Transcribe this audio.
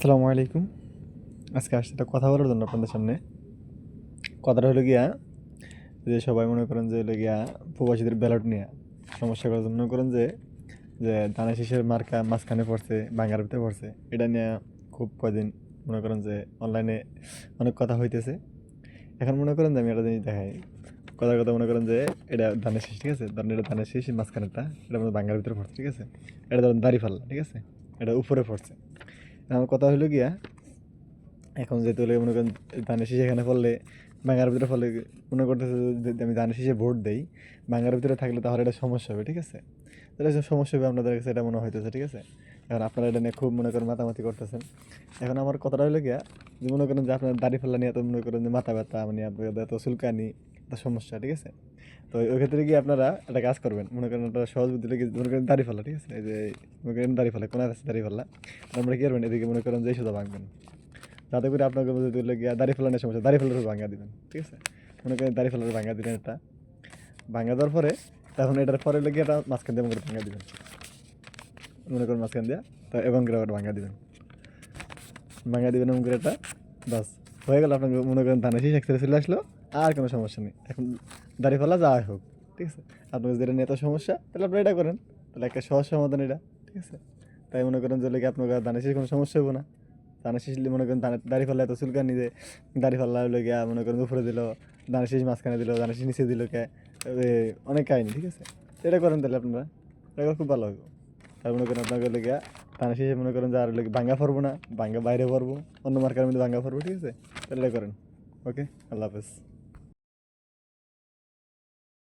আসসালামু আলাইকুম। আজকে আসছি একটা কথা বলার জন্য আপনাদের সামনে। কথাটা হলো গিয়া যে সবাই মনে করেন যে হলো গিয়া প্রবাসীদের ব্যালট নিয়ে সমস্যা করার জন্য মনে করেন যে যে ধানের শীষের মার্কা মাঝখানে পড়ছে, ভাঙার ভিতরে পড়ছে। এটা নিয়ে খুব কয়দিন মনে করেন যে অনলাইনে অনেক কথা হইতেছে। এখন মনে করেন যে আমি একটা জিনিস দেখাই। কথার কথা মনে করেন যে এটা ধানের শীষ, ঠিক আছে? ধরেন এটা ধানের শীষ মাঝখানেরটা, এটা মনে ভাঙার ভিতরে পড়ছে, ঠিক আছে? এটা ধরেন দাঁড়িপাল্লা, ঠিক আছে? এটা উপরে পড়ছে। আমার কথা হলো গিয়া এখন যেহেতু হলে মনে করেন ধানের শীষ এখানে পড়লে ভাঙার ভিতরে ফলে মনে করতেছে যদি আমি ধানের শীষে ভোট দেই, ভাঙার ভিতরে থাকলে তাহলে এটা সমস্যা হবে, ঠিক আছে? তাহলে যে সমস্যা হবে আপনাদের কাছে এটা মনে হইতেছে, ঠিক আছে? এখন আপনারা এটা নিয়ে খুব মনে করেন মাতামাতি করতেছেন। এখন আমার কথাটা হলো গিয়া যে মনে করেন যে আপনার দাড়ি ফেলা নিয়ে এত মনে করেন যে মাথা ব্যথা মানে আপনাদের এত চুলকানি এত সমস্যা, ঠিক আছে? তো ওই ক্ষেত্রে গিয়ে আপনারা একটা কাজ করবেন, মনে করেন একটা সহজ বুদ্ধি লেগে মনে করেন দাড়ি ফেলা, ঠিক আছে? এই যে মনে করেন দাড়ি ফেলা কোন আছে দাড়ি ফেলা, আপনারা কি করবেন এদিকে মনে করেন যে সোজা ভাঙবেন, যাতে করে আপনাকে যদি গিয়া দাড়ি ফেলানোর সমস্যা দাড়ি ফেলার ভাঙা দিবেন, ঠিক আছে? মনে করেন দাড়ি ফেলার ভাঙা দিলেন, এটা ভাঙা দেওয়ার পরে তখন এটার পরে লেগে এটা মাঝখান দিয়ে মনে করে ভাঙা দিবেন, মনে করেন মাঝখান দিয়া তো এবং করে আবার ভাঙা দিবেন, ভাঙা দিবেন এমন করে এটা বাস হয়ে গেল। আপনাকে মনে করেন ধানের শীষ একসাথে চলে আসলো, আর কোনো সমস্যা নেই। এখন দাড়ি ফেলা যা হোক, ঠিক আছে? আপনার যেটা নিয়ে এত সমস্যা তাহলে আপনি এটা করেন, তাহলে একটা সহজ সমাধান এটা, ঠিক আছে? তাই মনে করেন যে লেগে আপনার ধানের শীষ কোনো সমস্যা হবে না। ধানের শীষ মনে করেন দাড়ি ফাল্লা এত চুলকানি যে দাড়ি ফাল্লা হলো গিয়া মনে করেন উপরে দিল, ধানের শীষ মাঝখানে দিল, ধানের শীষ নিচে দিল কে, অনেক কাহিনি, ঠিক আছে? তো এটা করেন তাহলে আপনারা, এটা করলে খুব ভালো হবে। তার মনে করেন আপনাকে হলো গিয়া ধানের শীষে মনে করেন যে আর ভাঙ্গা পড়বো না, ভাঙ্গা বাইরে পড়বো, অন্য মার্কার মধ্যে ভাঙ্গা পড়বো, ঠিক আছে? তাহলে এটা করেন। ওকে, আল্লাহ হাফেজ।